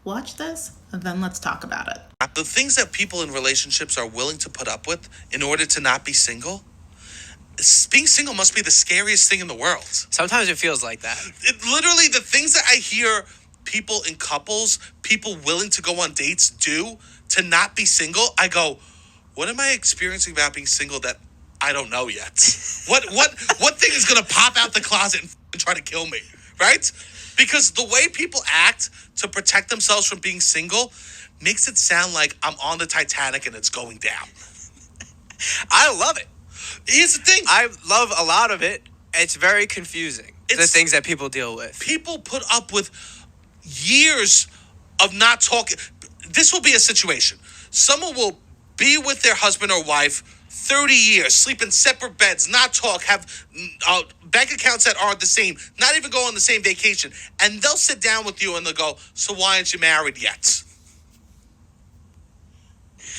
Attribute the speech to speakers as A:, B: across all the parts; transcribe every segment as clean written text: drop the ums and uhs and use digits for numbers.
A: Watch this, and then let's talk about it.
B: The things that people in relationships are willing to put up with in order to not be single, being single must be the scariest thing in the world.
C: Sometimes it feels like that.
B: Literally, the things that I hear people in couples, people willing to go on dates do to not be single, I go, what am I experiencing about being single that I don't know yet? What thing is gonna pop out the closet and try to kill me, right? Because the way people act to protect themselves from being single makes it sound like I'm on the Titanic and it's going down.
C: I love it.
B: Here's the thing.
C: I love a lot of it. It's very confusing, the things that people deal with.
B: People put up with years of not talking. This will be a situation. Someone will be with their husband or wife 30 years, sleep in separate beds, not talk, have bank accounts that aren't the same, not even go on the same vacation. And they'll sit down with you and they'll go, so why aren't you married yet?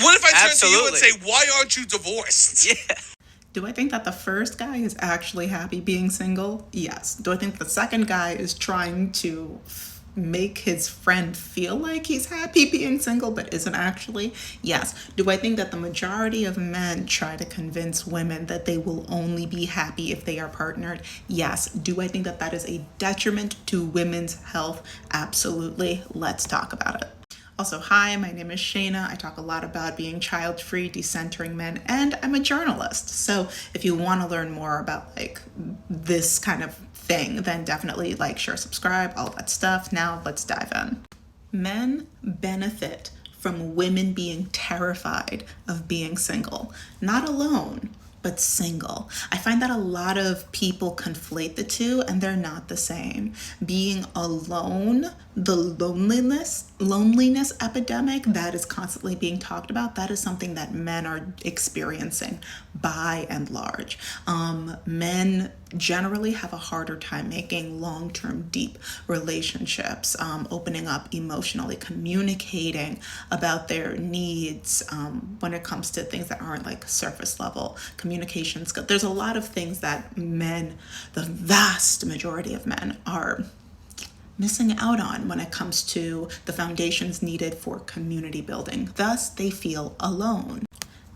B: What if I turn to you and say, why aren't you divorced?
C: Yeah.
A: Do I think that the first guy is actually happy being single? Yes. Do I think the second guy is trying to make his friend feel like he's happy being single but isn't actually? Yes. Do I think that the majority of men try to convince women that they will only be happy if they are partnered? Yes. Do I think that that is a detriment to women's health? Absolutely. Let's talk about it. Also, hi, my name is Shayna. I talk a lot about being child-free, decentering men, and I'm a journalist. So if you want to learn more about like this kind of thing, then definitely like, share, subscribe, all that stuff. Now let's dive in. Men benefit from women being terrified of being single, not alone, but single. I find that a lot of people conflate the two and they're not the same. Being alone, the loneliness epidemic that is constantly being talked about, that is something that men are experiencing by and large. Men generally have a harder time making long-term deep relationships, opening up emotionally, communicating about their needs when it comes to things that aren't like surface level communication skills. There's a lot of things that men, the vast majority of men, are missing out on when it comes to the foundations needed for community building. Thus, they feel alone.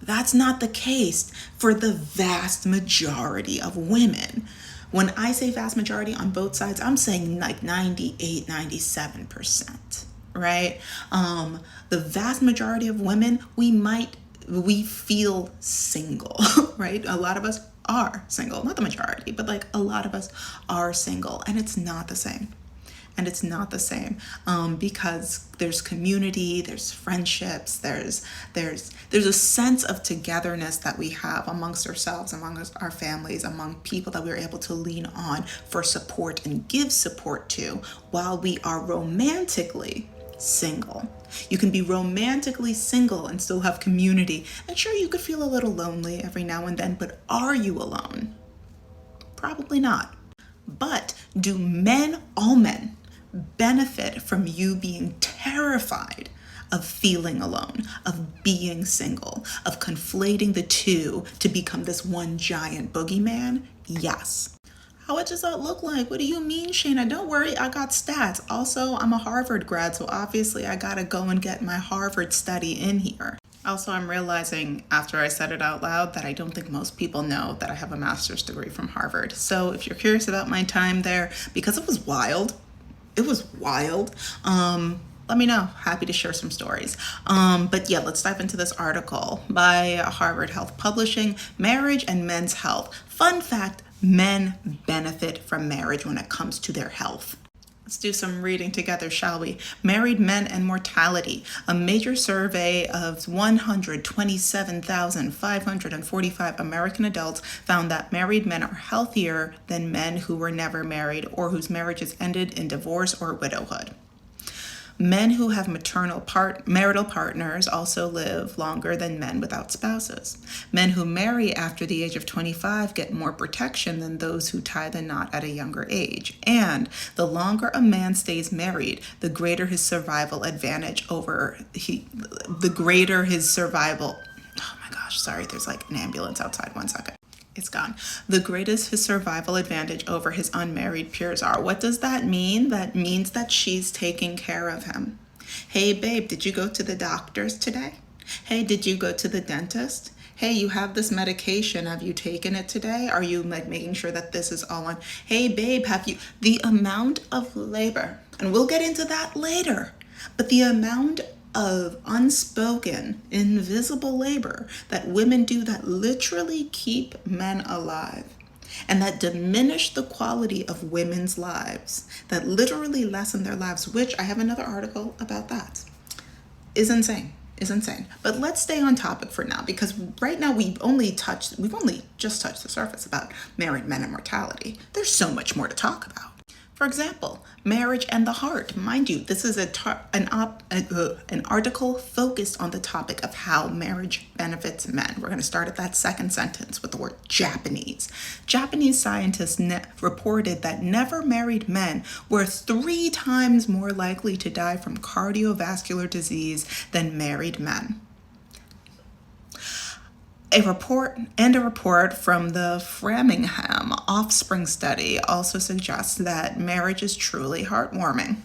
A: That's not the case for the vast majority of women. When I say vast majority on both sides, I'm saying like 98, 97%, right? The vast majority of women, we feel single, right? A lot of us are single, not the majority, but like a lot of us are single, and it's not the same. Because there's community, there's friendships, there's a sense of togetherness that we have amongst ourselves, among our families, among people that we're able to lean on for support and give support to while we are romantically single. You can be romantically single and still have community. And sure, you could feel a little lonely every now and then, but are you alone? Probably not. But do men, all men, benefit from you being terrified of feeling alone, of being single, of conflating the two to become this one giant boogeyman? Yes. What does that look like? What do you mean, Shayna? Don't worry, I got stats. Also, I'm a Harvard grad, so obviously I gotta go and get my Harvard study in here. Also, I'm realizing after I said it out loud that I don't think most people know that I have a master's degree from Harvard. So if you're curious about my time there, because it was wild, let me know. Happy to share some stories. But yeah, let's dive into this article by Harvard Health Publishing, Marriage and Men's Health. Fun fact, men benefit from marriage when it comes to their health. Let's do some reading together, shall we? Married Men and Mortality. A major survey of 127,545 American adults found that married men are healthier than men who were never married or whose marriages ended in divorce or widowhood. Men who have marital partners also live longer than men without spouses. Men who marry after the age of 25 get more protection than those who tie the knot at a younger age. And the longer a man stays married, the greater his survival advantage over the greater his survival. Oh my gosh, sorry, there's like an ambulance outside. 1 second. It's gone. The greatest his survival advantage over his unmarried peers are. What does that mean? That means that she's taking care of him. Hey, babe, did you go to the doctor's today? Hey, did you go to the dentist? Hey, you have this medication. Have you taken it today? Are you like making sure that this is all on? Hey, babe, have you? The amount of labor, and we'll get into that later, but the amount of unspoken, invisible labor that women do that literally keep men alive and that diminish the quality of women's lives, that literally lessen their lives, which I have another article about that, is insane. Is insane. But let's stay on topic for now, because right now we've only just touched the surface about married men and mortality. There's so much more to talk about. For example, marriage and the heart. Mind you, this is an article focused on the topic of how marriage benefits men. We're going to start at that second sentence with the word Japanese. Japanese scientists reported that never married men were 3 times more likely to die from cardiovascular disease than married men. A report from the Framingham Offspring Study also suggests that marriage is truly heartwarming.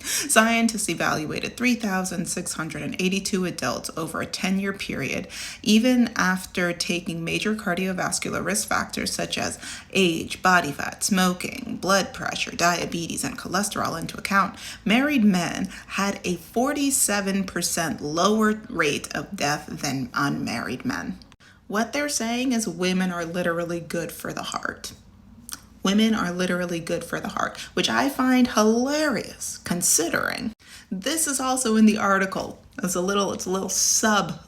A: Scientists evaluated 3,682 adults over a 10-year period, even after taking major cardiovascular risk factors such as age, body fat, smoking, blood pressure, diabetes, and cholesterol into account. Married men had a 47% lower rate of death than unmarried men. What they're saying is women are literally good for the heart. Women are literally good for the heart, which I find hilarious considering this is also in the article. It's a little subheader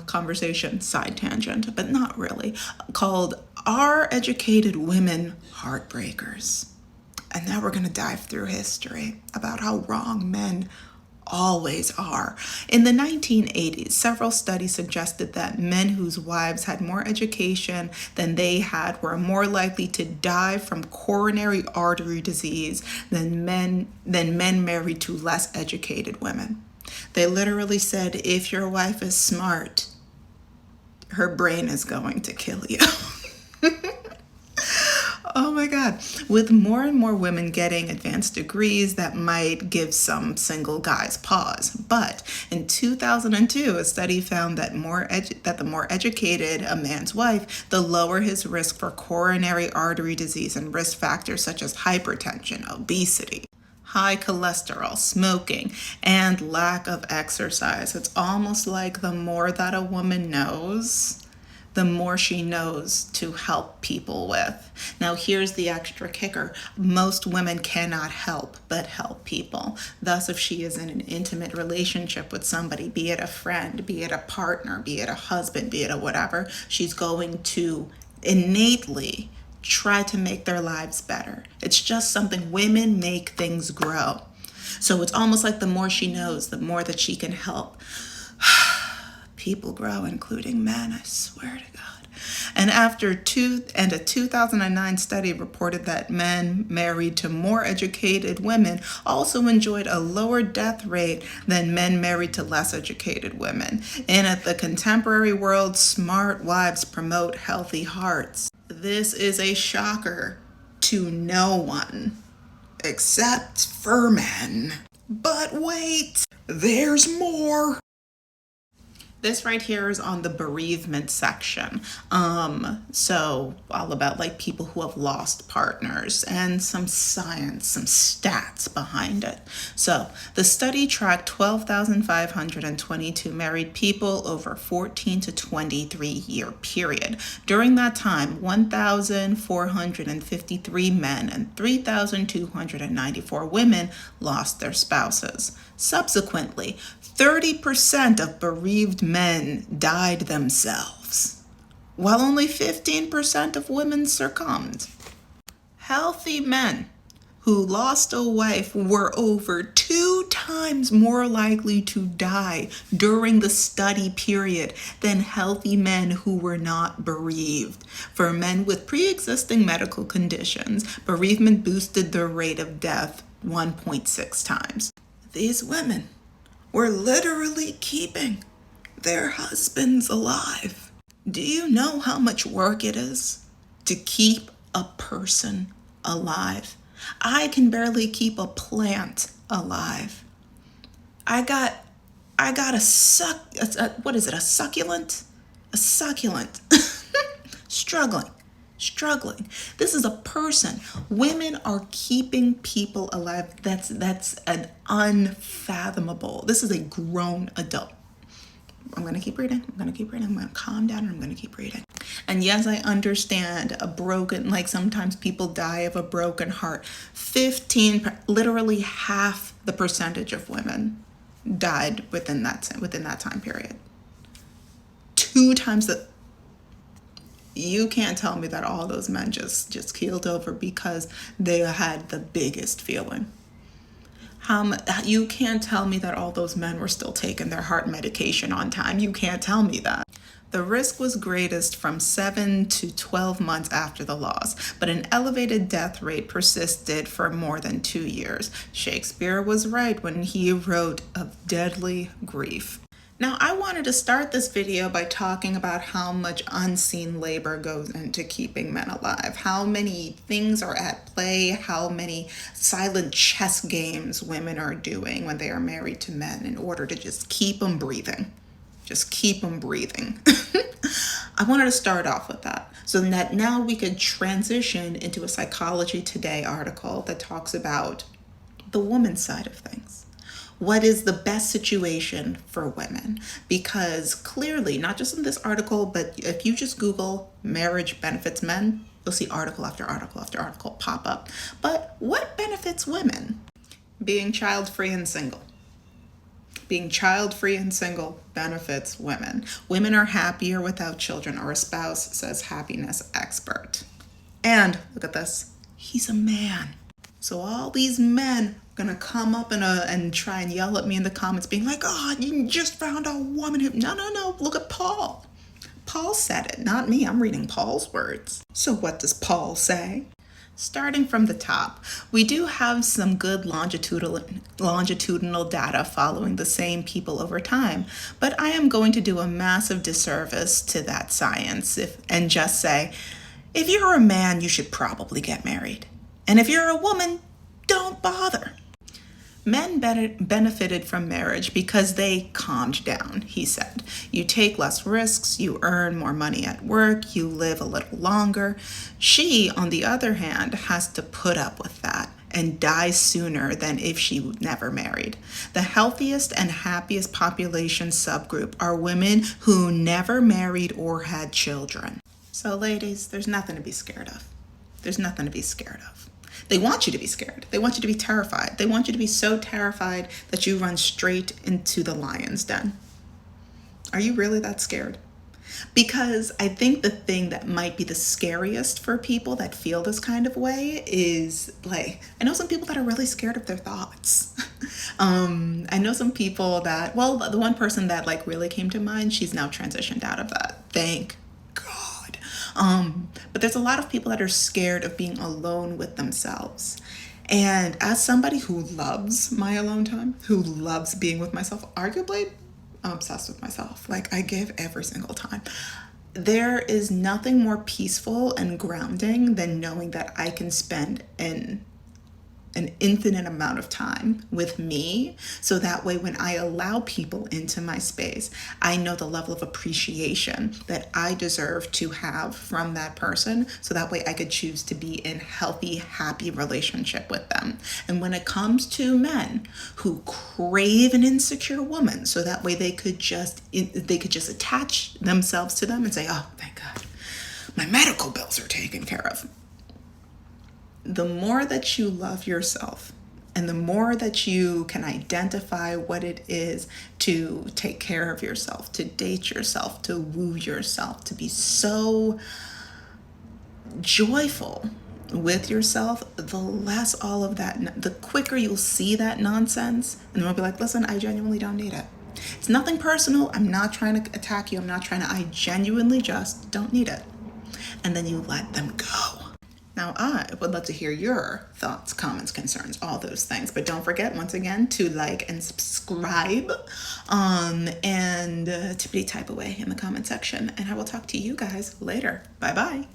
A: conversation, side tangent, but not really, called Are Educated Women Heartbreakers? And now we're going to dive through history about how wrong men always are. In the 1980s, several studies suggested that men whose wives had more education than they had were more likely to die from coronary artery disease than men married to less educated women. They literally said, if your wife is smart, her brain is going to kill you. Oh my God. With more and more women getting advanced degrees, that might give some single guys pause. But in 2002, a study found that the more educated a man's wife, the lower his risk for coronary artery disease and risk factors such as hypertension, obesity, high cholesterol, smoking, and lack of exercise. It's almost like the more that a woman knows, the more she knows to help people with. Now, here's the extra kicker. Most women cannot help but help people. Thus, if she is in an intimate relationship with somebody, be it a friend, be it a partner, be it a husband, be it a whatever, she's going to innately try to make their lives better. It's just something, women make things grow. So it's almost like the more she knows, the more that she can help. People grow, including men, I swear to God. And a 2009 study reported that men married to more educated women also enjoyed a lower death rate than men married to less educated women. And at the contemporary world, smart wives promote healthy hearts. This is a shocker to no one except for men. But wait, there's more. This right here is on the bereavement section. So all about like people who have lost partners and some science, some stats behind it. So the study tracked 12,522 married people over 14 to 23 year period. During that time, 1,453 men and 3,294 women lost their spouses. Subsequently, 30% of bereaved men died themselves, while only 15% of women succumbed. Healthy men who lost a wife were over 2 times more likely to die during the study period than healthy men who were not bereaved. For men with pre-existing medical conditions, bereavement boosted the rate of death 1.6 times. These women were literally keeping their husbands alive. Do you know how much work it is to keep a person alive? I can barely keep a plant alive. I got what is it? A succulent? A succulent. Struggling. This is a person. Women are keeping people alive. That's an unfathomable. This is a grown adult. I'm going to keep reading. I'm going to calm down and I'm going to keep reading. And yes, I understand like sometimes people die of a broken heart. Literally half the percentage of women died within that time period. 2 times that. You can't tell me that all those men just keeled over because they had the biggest feeling. You can't tell me that all those men were still taking their heart medication on time. You can't tell me that. The risk was greatest from 7 to 12 months after the loss, but an elevated death rate persisted for more than 2 years. Shakespeare was right when he wrote of deadly grief. Now, I wanted to start this video by talking about how much unseen labor goes into keeping men alive, how many things are at play, how many silent chess games women are doing when they are married to men in order to just keep them breathing. Just keep them breathing. I wanted to start off with that so that now we could transition into a Psychology Today article that talks about the woman's side of things. What is the best situation for women? Because clearly, not just in this article, but if you just Google marriage benefits men, you'll see article after article after article pop up. But what benefits women? Being child-free and single. Being child-free and single benefits women. Women are happier without children or a spouse, says happiness expert. And look at this, he's a man. So all these men gonna come up and try and yell at me in the comments being like, oh, you just found a woman who, no, look at Paul. Paul said it, not me. I'm reading Paul's words. So what does Paul say? Starting from the top, we do have some good longitudinal data following the same people over time, but I am going to do a massive disservice to that science and just say, if you're a man, you should probably get married. And if you're a woman, don't bother. Men benefited from marriage because they calmed down, he said. You take less risks, you earn more money at work, you live a little longer. She, on the other hand, has to put up with that and die sooner than if she never married. The healthiest and happiest population subgroup are women who never married or had children. So ladies, there's nothing to be scared of. There's nothing to be scared of. They want you to be scared. They want you to be terrified. They want you to be so terrified that you run straight into the lion's den. Are you really that scared? Because I think the thing that might be the scariest for people that feel this kind of way is I know some people that are really scared of their thoughts. I know some people that, the one person that really came to mind, she's now transitioned out of that. Thank God. But there's a lot of people that are scared of being alone with themselves. And as somebody who loves my alone time, who loves being with myself, arguably I'm obsessed with myself. I give every single time. There is nothing more peaceful and grounding than knowing that I can spend an infinite amount of time with me. So that way, when I allow people into my space, I know the level of appreciation that I deserve to have from that person. So that way I could choose to be in healthy, happy relationship with them. And when it comes to men who crave an insecure woman, so that way they could just attach themselves to them and say, oh, thank God, my medical bills are taken care of. The more that you love yourself and the more that you can identify what it is to take care of yourself, to date yourself, to woo yourself, to be so joyful with yourself, the less all of that, the quicker you'll see that nonsense and you'll be like, listen, I genuinely don't need it. It's nothing personal. I'm not trying to attack you. I genuinely just don't need it. And then you let them go. Now, I would love to hear your thoughts, comments, concerns, all those things. But don't forget, once again, to like and subscribe and to type away in the comment section. And I will talk to you guys later. Bye-bye.